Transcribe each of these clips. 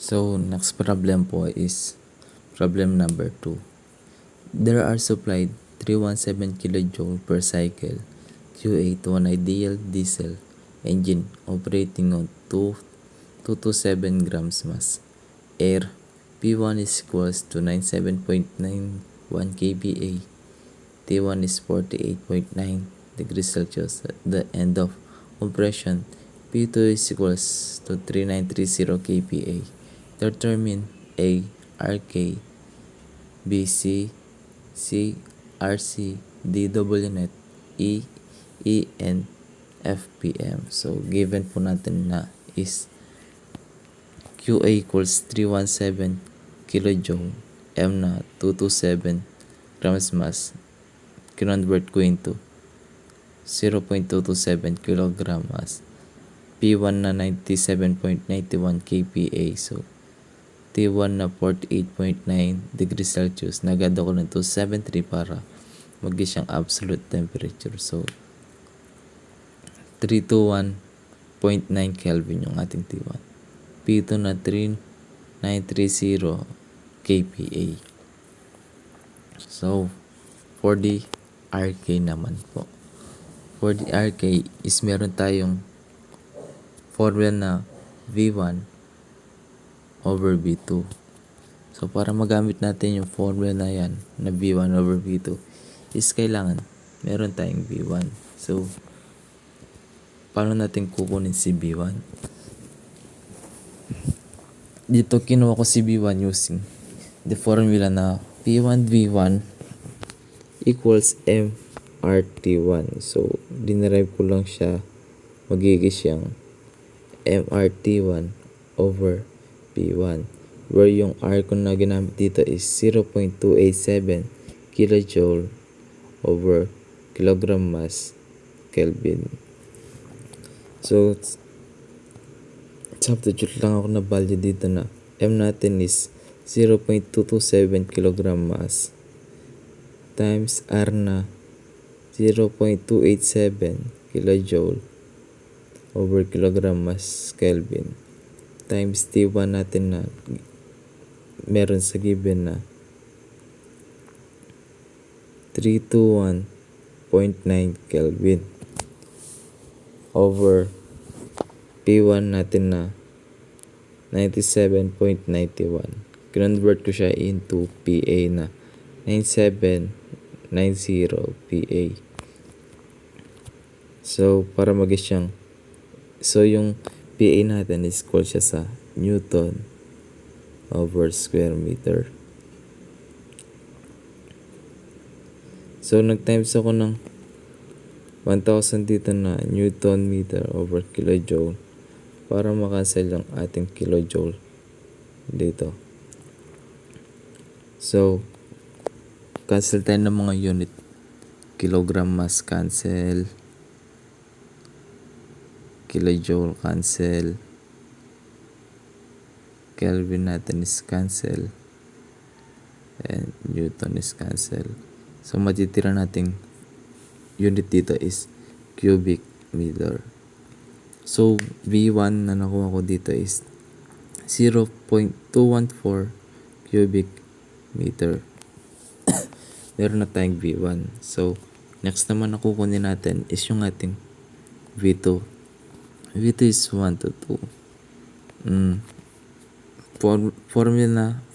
So, next problem po is problem number 2. There are supplied 317 kJ per cycle QA to an ideal diesel engine operating on 227 grams mass. Air P1 is equals to 97.91 kPa. T1 is 48.9 degrees Celsius at the end of compression. P2 is equals to 3930 kPa. Determine A. RK, B. C. RC, D. W net, E. N. FPM. So, given po natin na is QA equals 317 kJ, M na 227 grams mass. Convert ko into 0.227 kg mass. P1 na 97.91 kPa. So, T1 na 48.9 degrees Celsius. Nagad ako ng 273 para maging siyang absolute temperature. So, 321.9 Kelvin yung ating T1. P2 na 3930 kPa. So, for the RK naman po. For the RK is meron tayong formula na V1 over V2. So, para magamit natin yung formula na yan na V1 over V2 is kailangan meron tayong V1. So, paano natin kukunin si V1? Dito kinuha ko si V1 using the formula na P1 V1 equals MRT1. So, dinerive ko lang siya, magiging siyang MRT1 over P1, where yung R ko na ginamit dito is 0.287 kJ over kilogram mass Kelvin. So, substitute lang ako na value dito na M natin is 0.227 kg mass times R na 0.287 kJ over kilogram mass Kelvin times T1 natin na meron sa given na 321.9 Kelvin over P1 natin na 97.91. Convert ko siya into PA na 9790 PA. So, para maging siyang yung PA natin is equal siya sa Newton over square meter. So, nag-times ako ng 1,000 dito na Newton meter over kilojoule para makancel yung ating kilojoule dito. So, cancel tayo ng mga unit. Kilogram mass cancel. Kilojoule cancel. Kelvin natin is cancel. And Newton is cancel. So, matitira nating unit dito is cubic meter. So, V1 na nakuha ko dito is 0.214 cubic meter. Meron na tayong V1. So, next naman na kukunin natin is yung ating V2. V2 is 1 to 2.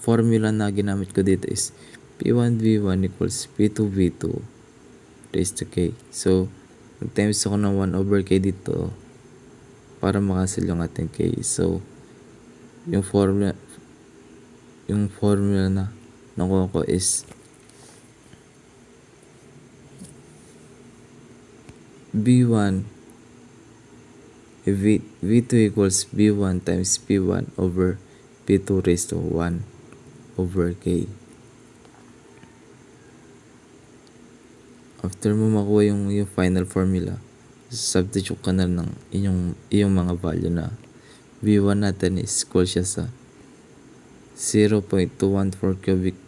Formula na ginamit ko dito is P1 V1 equals P2 V2 raised to K. So, nag-times ako ng 1 over K dito para makancel yung ating K. So, yung formula na nakuha ko is V2 equals B1 times P1 over P2 raised to 1 over K. After mo makuha yung final formula, substitute ka na ng iyong mga value na V1 natin is equal siya sa 0.214 cubic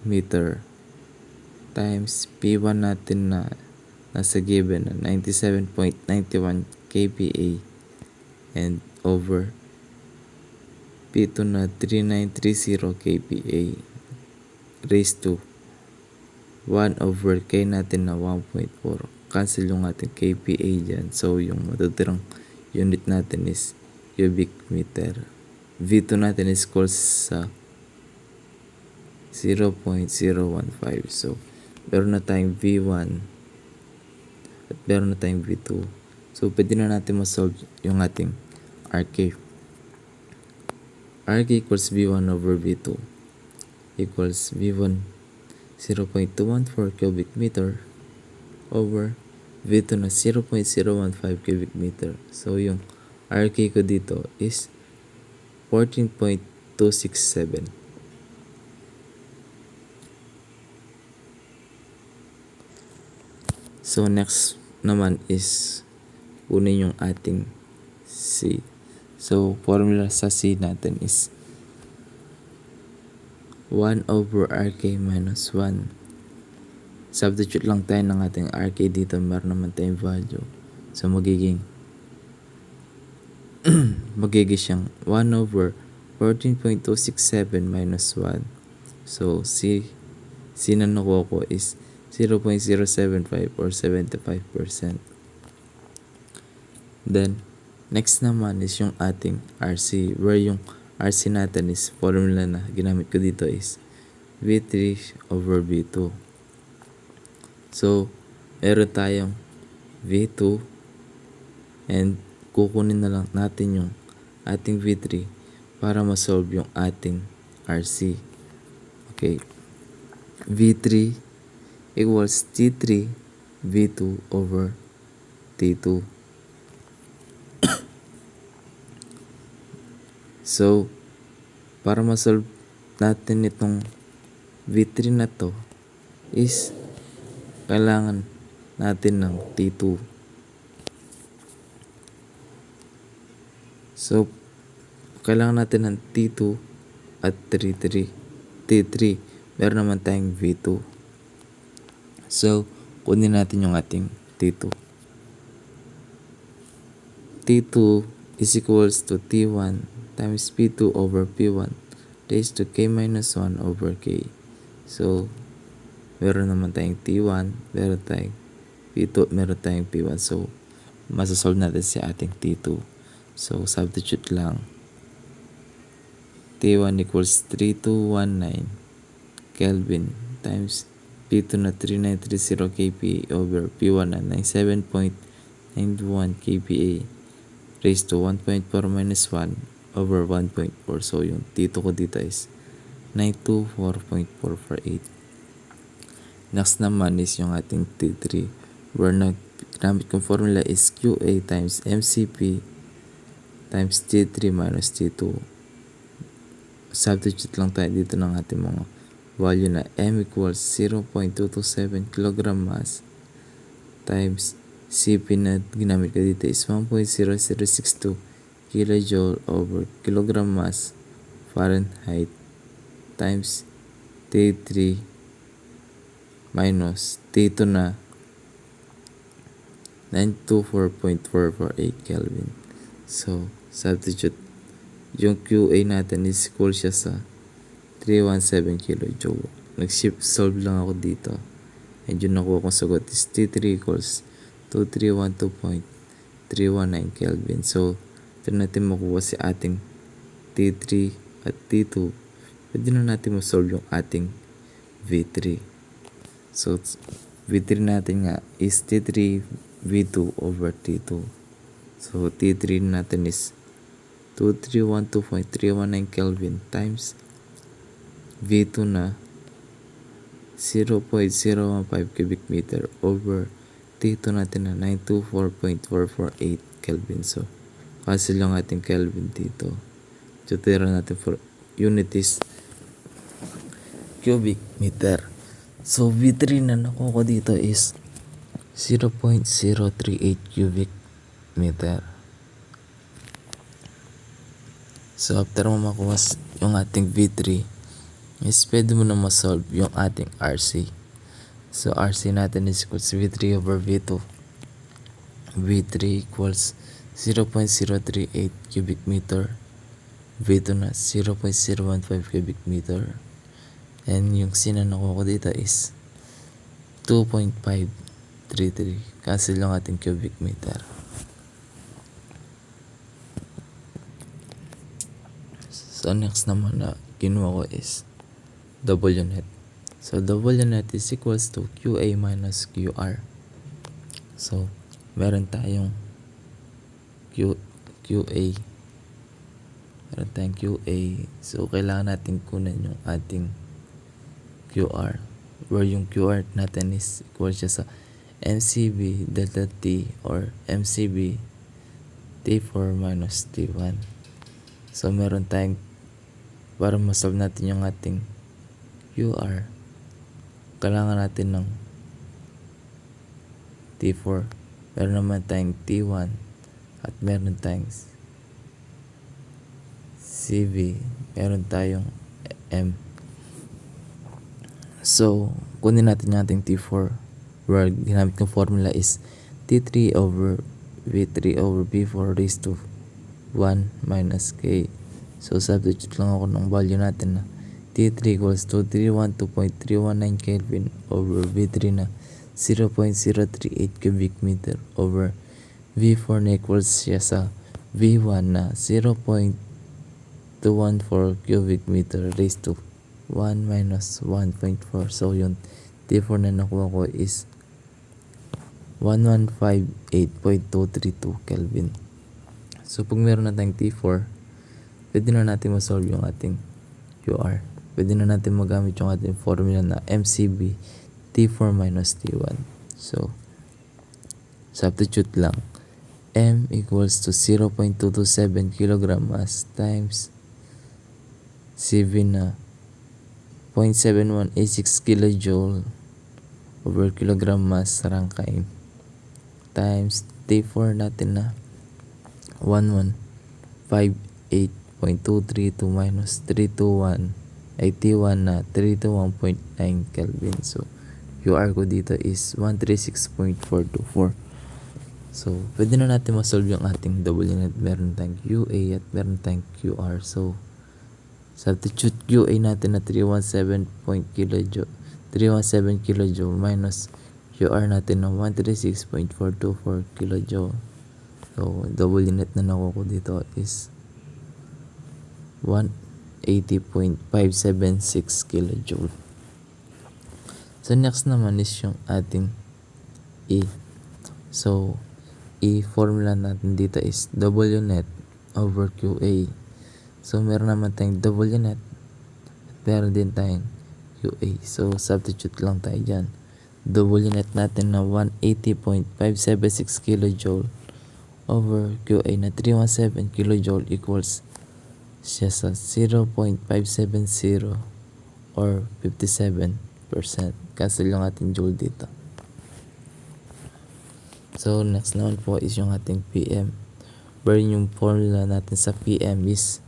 meter times P1 natin na nasa given na 97.91 kPa and over P2 na 3930 kPa raised to 1 over K natin na 1.4. Cancel yung ating kPa dyan. So, yung matutirang unit natin is cubic meter. V2 natin is equals sa 0.015. So, meron na tayong V1 at meron na tayong V2. So, pwede na natin ma-solve yung ating RK. RK equals V1 over V2 equals V1 0.214 cubic meter over V2 na 0.015 cubic meter. So, yung RK ko dito is 14.267. So, next naman is kunin yung ating C. So, formula sa C natin is 1 over RK minus 1. Substitute lang tayo ng ating RK dito. Meron naman tayong value. So, magiging siyang 1 over 14.267 minus 1. So, C na nakuha ko is 0.075 or 75%. Then, next naman is yung ating RC, where yung RC natin is formula na ginamit ko dito is V3 over V2. So, meron tayong V2 and kukunin na lang natin yung ating V3 para ma-solve yung ating RC. Okay. V3 equals T3 V2 over T2. So, para ma-solve natin itong V3 na to is kailangan natin ng T2. So, kailangan natin ng T2 at T3. Meron naman tayong V2. So, kunin natin yung ating T2. T2 is equals to T1 times P2 over P1 raised to K minus 1 over K. So, meron naman tayong T1, meron tayong P2, meron tayong P1. So, masasolve natin si ating T2. So, substitute lang. T1 equals 3219 Kelvin times P2 na 3930 kPa over P1 na 97.91 kPa raised to 1.4 minus 1 over 1.4. So, yung T2 ko dito is 924.448. Next naman is yung ating T3, where ginamit kong formula is QA times MCP times T3 minus T2. Substitute lang tayo dito ng ating mga value na M equals 0.227 kg mass times CP na ginamit ko dito is 1.0062 kilojoule over kilogram mass Fahrenheit times T3 minus T2 na 924.448 Kelvin. So, substitute. Yung QA natin is equal siya sa 317 kilojoule. Nag-shift solve lang ako dito. And yung nakuha kong sagot is T3 equals 2312.319 Kelvin. So, ito natin makuha si ating T3 at T2. Pwede na natin ma-solve yung ating V3. So, V3 natin nga is T3 V2 over T2. So, T3 natin is 2312.319 Kelvin times V2 na 0.015 cubic meter over T2 natin na 924.448 Kelvin. So, cancel yung ating Kelvin dito. Tutira natin for unit is cubic meter. So, V3 na nakuha ko dito is 0.038 cubic meter. So, after mo makuha yung ating V3, is pwede mo na ma-solve yung ating RC. So, RC natin is equals V3 over V2. V3 equals 0.038 cubic meter. V2 na 0.015 cubic meter. And yung C na nakuha ko dito is 2.533. Cancel yung ating cubic meter. So next naman na kinuha ko is W net. So W net is equals to QA minus QR. So meron tayong QA. Meron tayong QA. So kailangan natin kunan yung ating QR. Where yung QR natin is equal siya sa MCB delta T or MCB T4 minus T1. So meron tayong, para masolve natin yung ating QR, kailangan natin ng T4. Meron naman tayong T1 at meron tayong CV. Meron tayong M. So kunin natin yung ating T4, where ginamit kong formula is T3 over V3 over V4 raised to 1 minus K. So substitute lang ako ng value natin na T3 equals to 312.319 Kelvin over V3 na 0.038 cubic meter over V4 na equals siya sa V1 na 0.214 cubic meter raised to 1 minus 1.4. So yung T4 na nakuha ko is 1158.232 Kelvin. So pag meron na tayong T4, pwede na natin masolve yung ating QR. Pwede na natin magamit yung ating formula na MCB T4 minus T1. So substitute lang. M equals to 0.227 kg mass times CV na 0.7186 kJ over kilogram mass rangkain times T4 natin na 1158.232 minus 321 ay T1 na 321.9 Kelvin. So QR ko dito is 136.424. So pwede na natin masolve yung ating W net. Meron tayong QA at meron tayong QR. So substitute QA natin na 317 kJ minus QR natin na 136.424 kJ. So W net na nakuha ko dito is 180.576 kJ. So next naman is yung ating E. So E formula natin dito is W net over QA. So meron naman tayong W net at meron din tayong QA. So substitute lang tayo dyan. W net natin na 180.576 kJ over QA na 317 kJ equals siya sa 0.570 or 57%. Cancel yung ating joule dito. So next naman po is yung ating PM, where yung formula natin sa PM is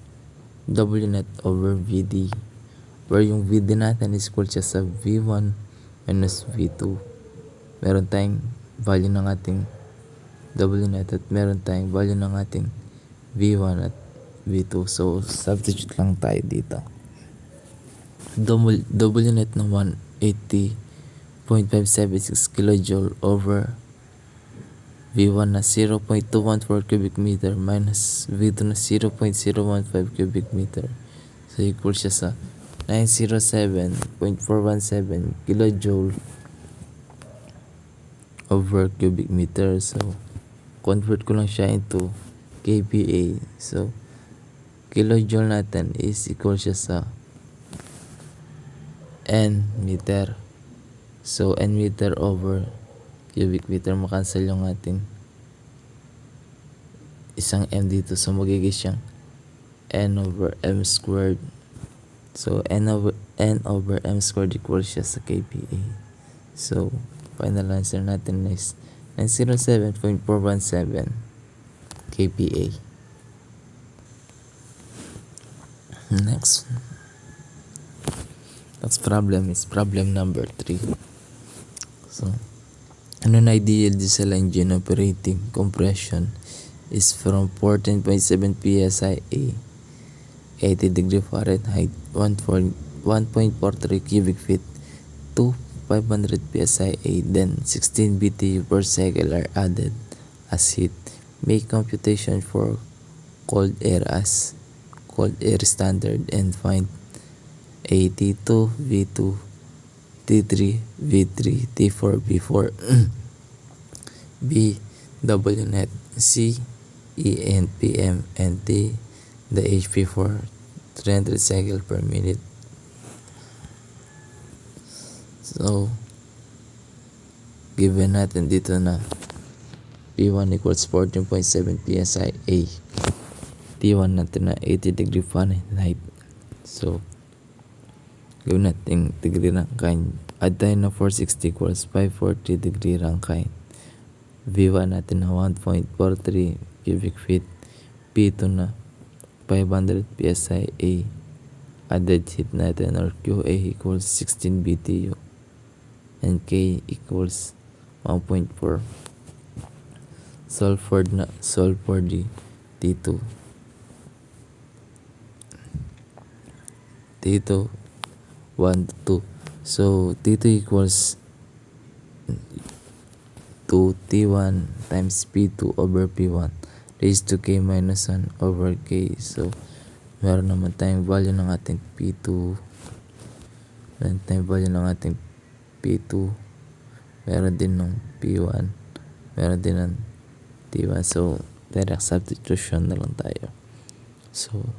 W net over VD, where yung VD natin is equal siya sa V1 minus V2. Meron tayong value ng ating W net at meron tayong value ng ating V1 at V2. So substitute lang tayo dito. W net na 180.576 kJ over V1 na 0.214 cubic meter minus V2 na 0.015 cubic meter. So equal siya sa 907.417 kilojoule over cubic meter. So convert ko lang siya into kPa. So kilojoule natin is equal siya sa N meter. So N meter over cubic meter, makancel yung ating isang M dito. So magiging siyang N over M squared. So N over M squared equals siya sa kPa. So final answer natin is 907.417 kPa. Next problem is problem number 3. So an ideal diesel engine operating compression is from 14.7 psia 80 degree Fahrenheit, 1.43 cubic feet to 500 psi, then 16 BTU per cycle are added as heat. Make computation for cold air standard and find A T2, V2, T3, V3, T4, V4, B W net, C E and PM, and T the HP for 300 cycle per minute. So, given natin dito na P1 equals 14.7 psi A, T1 natin na 80 degree Fahrenheit. So, gawin natin degree Rankine. Add tayo na 460 equals 540 degree Rankine. V1 natin na 1.43 cubic feet. P2 na 500 psi A. Added heat natin or QA equals 16 BTU. And K equals 1.4. Solve for the T2. T2 1 to 2. So T2 equals 2 T1 times P2 over P1 raised to K minus 1 over K. So meron naman tayong value ng ating P2. Meron tayong value ng ating P2. Meron din ng P1. Meron din ng T1. So direct substitution na lang tayo. So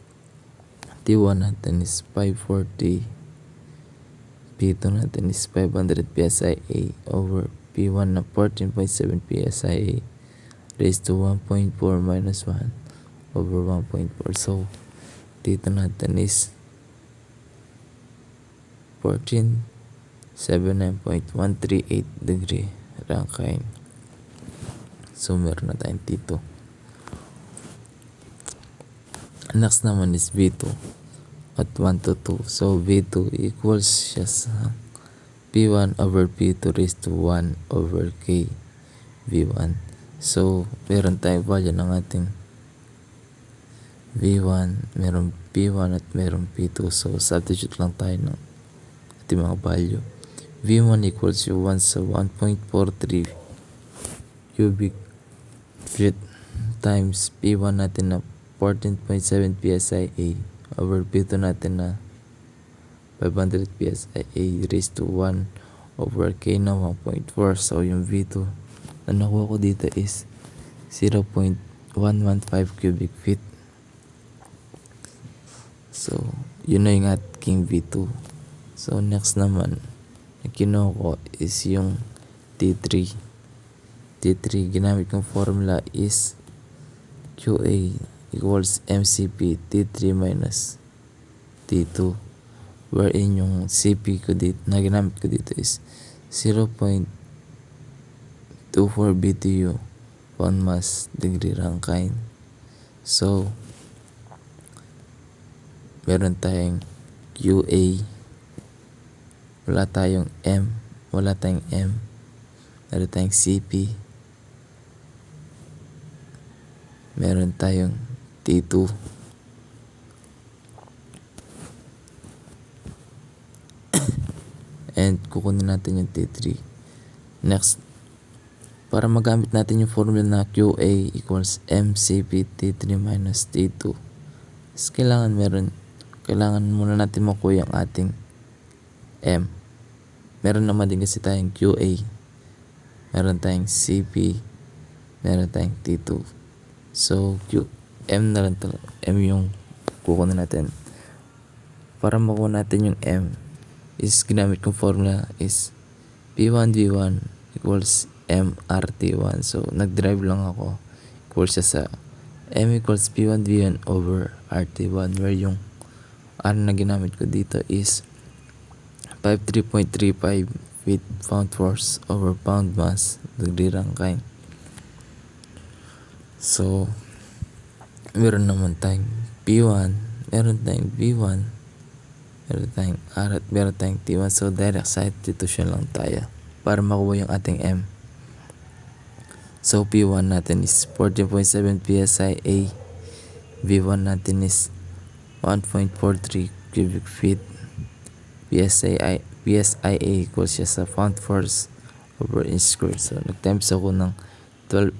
T1 natin is 540. P2 natin is 500 psi A over P1 na 14.7 psi A raised to 1.4 minus 1 over 1.4. So dito natin is 1479.138 degree Rankine. So meron na tayong T2. Next naman is V2 at 1 to 2. So V2 equals siya sa P1 over P2 raised to 1 over K V1. So meron tayong value ng ating V1, meron P1 at meron P2. So substitute lang tayo ng ating mga value. V1 equals yung 1 sa 1.43 cubic feet times P1 natin na 14.7 psi A over P2 natin na 500 psi A raised to 1 over K na 1.4. So yung V2 na nakuha ko dito is 0.115 cubic feet. So yun na yung ating V2. So next naman na kinuha ko is yung T3. T3 ginamit kong formula is QA equals MCP T3 minus T2, wherein yung CP ko dito na ginamit ko dito is 0.24 BTU 1 mass degree Rankine. So meron tayong QA, wala tayong M, meron tayong CP, meron tayong T2, and kukunin natin yung T3. Next, para magamit natin yung formula na QA equals MCP T3 minus T2, is kailangan muna natin makuha yung ating M. Meron naman din kasi tayong QA, meron tayong CP, meron tayong T2. So M na lang talaga, M yung kukunin natin. Para makuha natin yung M is ginamit kong formula is P1V1 equals MRT1. So nag-drive lang ako, equals siya sa M equals P1V1 over RT1, where yung R na ginamit ko dito is 53.35 feet pound force over pound mass degree Rankine. So meron naman tayong P1, meron tayong V1, meron tayong R at meron tayong T1. So direct substitution lang tayo para makuha yung ating M. So P1 natin is 14.7 psi A, V1 natin is 1.43 cubic feet. PSIA equals siya sa pound force over inch squared. So, nag-times ako ng 12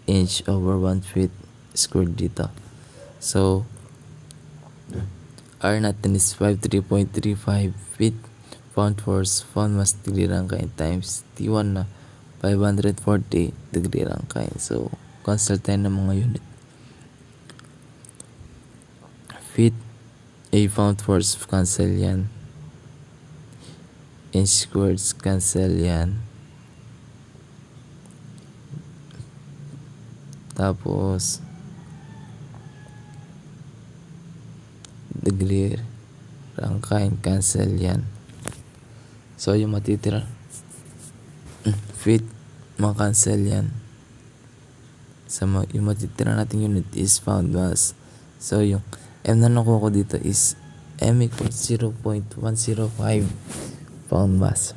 inch over 1 feet squared dito. So, R natin is 53.35 feet. Pound force, pound mass, degree Rankine times T1 na 540 degree Rankine. So, cancel tayo ng mga unit. Feet, A pound force, cancel yan. Inch squared, cancel yan. Tapos, degree Rankine, cancel yan. So, yung matitira, feet, makancel yan. So, yung matitira natin unit is pound mass. So, yung M na nakuha ko dito is M equals 0.105 pound mass.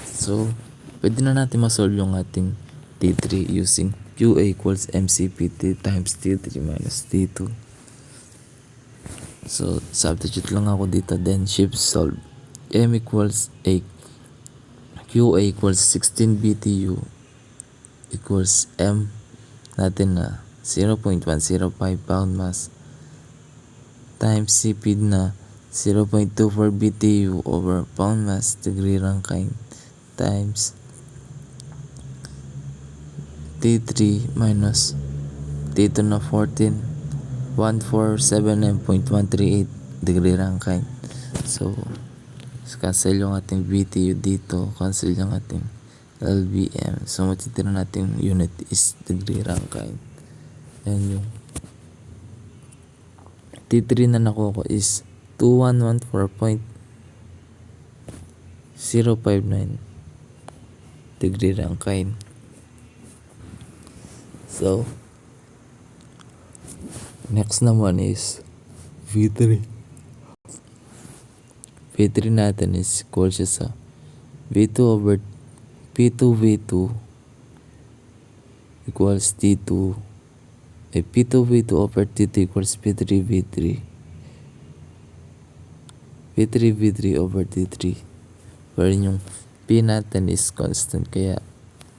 So, pwede na natin masolve yung ating T3 using QA equals MCPT times T3 minus T2. So, substitute lang ako dito, then shift solve. M equals 8. QA equals 16 BTU equals M natin na 0.105 pound mass times CP na 0.24 BTU over pound mass degree Rankine times T3 minus T2 na 14,147.138 degree Rankine. So, cancel yung ating BTU dito, cancel yung ating LBM. So, matitira natin unit is degree Rankine. And yung T3 na nakuha ko is 2114.059 degree Rankine. So, next naman is V3. V3 natin is equal siya sa V2 over P2 V2 equals T2. P2 V2 over T2 equals P3 V3. P3 V3 over T3. Pero yung P natin is constant, kaya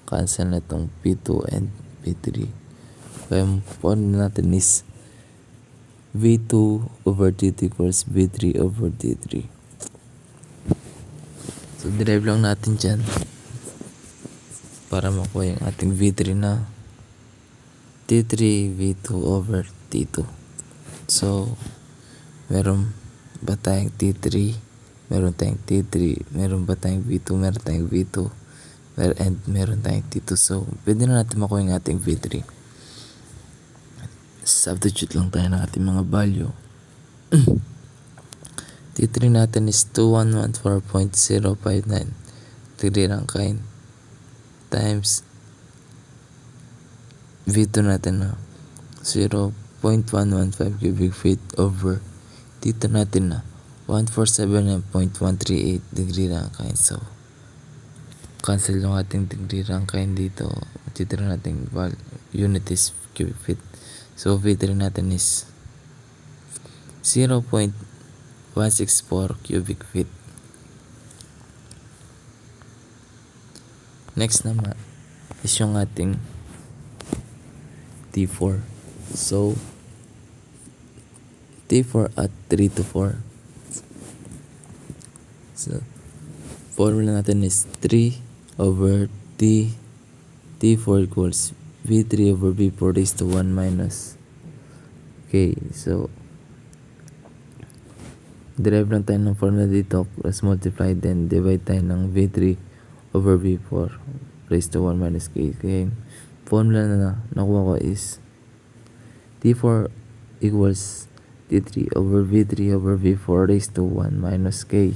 cancel na itong P2 and P3. Kaya yung formula natin is V2 over T2 equals V3 over T3. So, derive lang natin dyan para makuha yung ating V3 na T3 V2 over T2. So, meron ba tayong T3? Meron tayong T3. Meron ba tayong V2? Meron tayong V2. And meron tayong T2. So, pwede na natin makuha yung ating V3. Substitute lang tayo ng ating mga value. T3 natin is 2114.059 degree Rankine times V2 natin na 0.115 cubic feet over T2 natin na 147.138 degree Rankine. So, cancel yung ating degree Rankine dito. Matitira natin unit is cubic feet. So, V3 natin is 0.164 cubic feet. Next naman is yung ating T4. So, T4 at 3 to 4. So, formula natin is 3 over T4 equals V3 over V4 raised to 1 minus. Okay, so derive lang tayo ng formula dito, plus multiply, then divide tayo ng V3 over V4 raised to 1 minus K. Kaya yung formula na nakuha ko is T4 equals T3 over V3 over V4 raised to 1 minus K,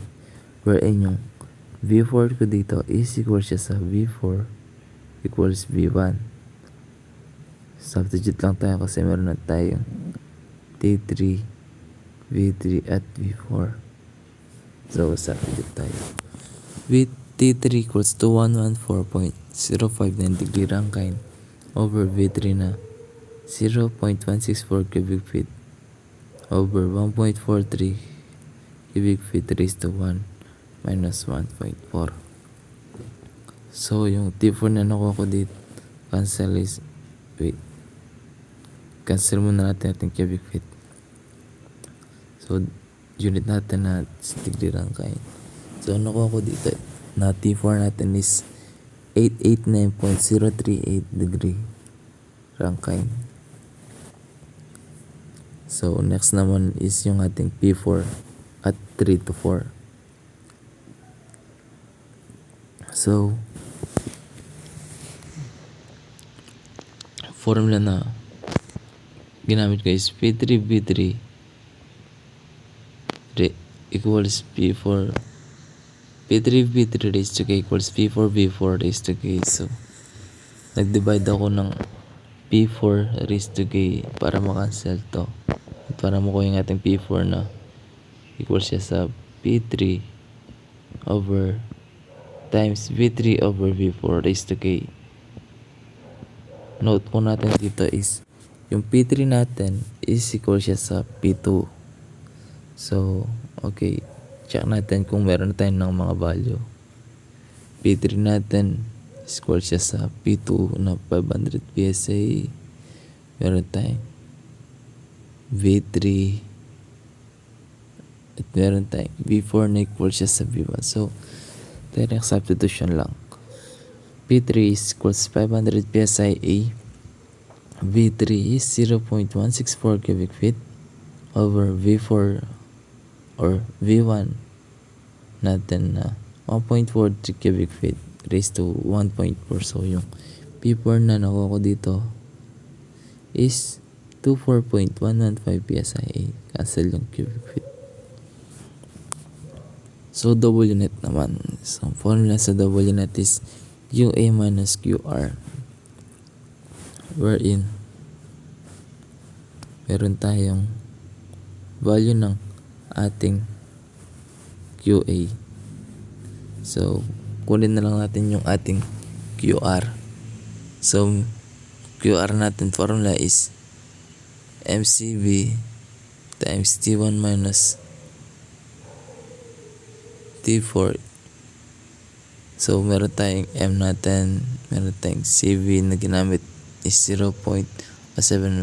wherein yung V4 ko dito is equal siya sa V4 equals V1. Substitute lang tayo kasi meron na tayong T3, V3 at V4. So, substitute tayo. T3 equals to 114.059 degree Rankine over V3 na 0.164 cubic feet over 1.43 cubic feet raised to 1 minus 1.4. So, yung T4 na nakuha ko dito, cancel muna natin ating cubic feet. So, unit natin na degree Rankine. So, nakuha ko dito na T4 natin is 889.038 degree Rankine. So, next naman is yung ating P4 at 3 to 4. So, formula na ginamit ko is P3V3 equals P4 P3V3 raised to K equals P4V4 raised to K. So, nag-divide ako ng P4 raised to K para makancel to. At para makuha yung ating P4 na equals siya sa P3 over times V3 over V4 raised to K. Note po natin dito is yung P3 natin is equal siya sa P2. So, okay. Check natin kung meron tayo ng mga value. P3 natin is equal siya sa P2 na 500 PSI. Meron tayong V3 at meron tayong V4 na equal siya sa V1. So, direct substitution lang. P3 is equals 500 PSI A. V3 is 0.164 cubic feet over V4 or V1 natin na 1.43 cubic feet raised to 1.4. So, yung P4 na nakuha ko dito is 24.115 PSI. Cancel yung cubic feet. So, W net naman. So, formula sa W net is QA minus QR. Wherein, meron tayong value ng ating QA. So, kunin na lang natin yung ating QR. So, QR natin formula is MCV times T1 minus T4. So, meron tayong M natin, meron tayong CV na ginamit is 0.07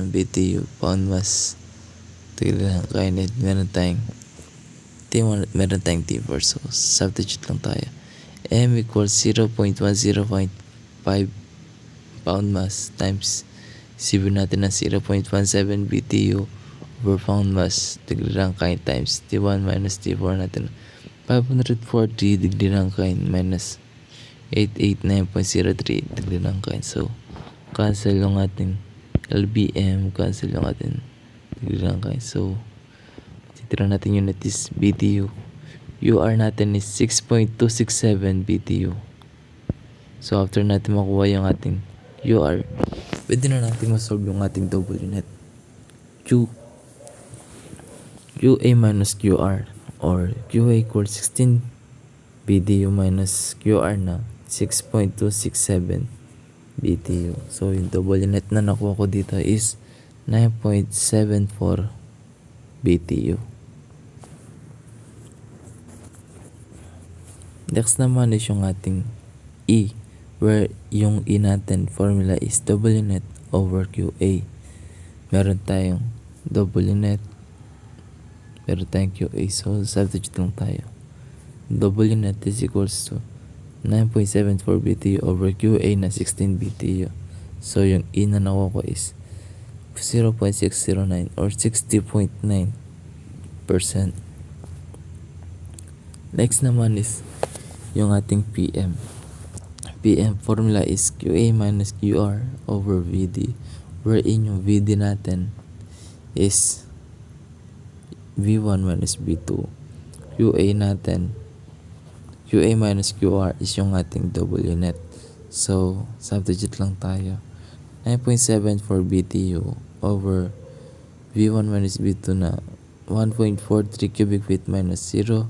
BTU pound mass. Tignan kainit, meron tayong T1 at meron tayong T4. So, substitute lang tayo. M equals 0.10.5 pound mass times CV natin na 0.17 BTU over pound mass degree Rankine times T1 minus T4 natin 540 degree Rankine minus 889.03 degree Rankine. So, cancel yung ating LBM, cancel yung ating degree Rankine. So, titira natin unit is BTU. UR natin is 6.267 BTU. So, after natin makuha yung ating UR, pwede na natin masolve yung ating W net. QA minus QR or QA equals 16 BTU minus QR na 6.267 BTU. So, yung W net na nakuha ko dito is 9.74 BTU. Next naman is yung ating E, where yung E natin formula is W net over QA. Meron tayong W net, meron tayong QA. So, substitute lang tayo. W net is equals to 9.74 BTU over QA na 16 BTU. So, yung E na nakuha ko is 0.609 or 60.9%. Next naman is yung ating PM. PM formula is QA minus QR over VD, wherein yung VD natin is V1 minus V2. QA natin, QA minus QR is yung ating W net. So, substitute lang tayo. 9.74 BTU over V1 minus V2 na 1.43 cubic feet minus 0.115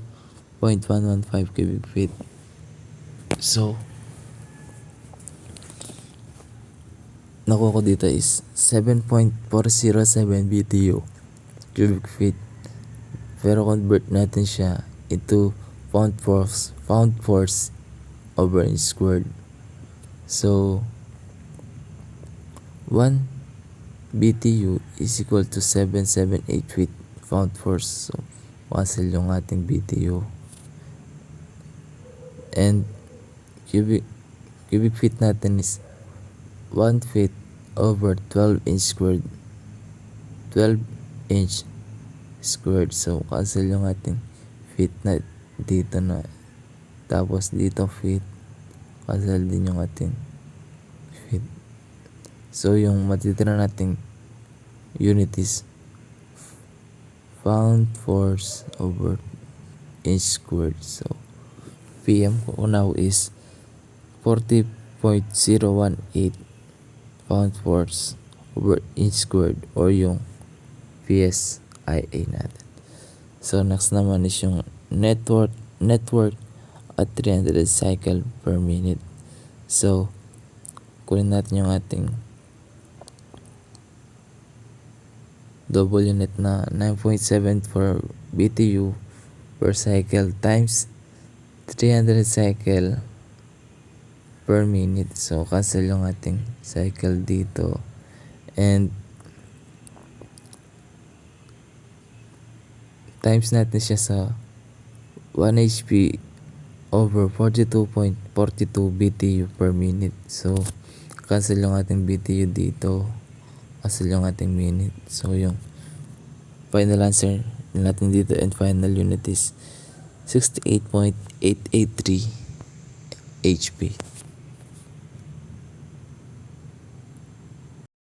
cubic feet. So, nakuha ko dito is 7.407 BTU cubic feet. Pero convert natin siya into pound force over inch squared. So 1 BTU is equal to 778 feet pound force. So cancel yung ating BTU. And cubic feet natin is 1 feet over 12 inch squared. 12 inch squared. So cancel yung ating feet na dito na. Tapos dito feet. Cancel din yung ating feet. So yung matitira nating unit is pound force over inch squared. So PM ko now is 40.018 pound force over inch squared or yung PSIA natin. So next naman is yung network at 300 cycle per minute. So kunin natin yung ating double unit na 9.74 BTU per cycle times 300 cycle per minute. So cancel yung ating cycle dito and times natin siya sa 1 HP over 42.42 BTU per minute. So cancel yung ating BTU dito, cancel yung ating minute. So yung final answer natin dito and final unit is 68.883 HP.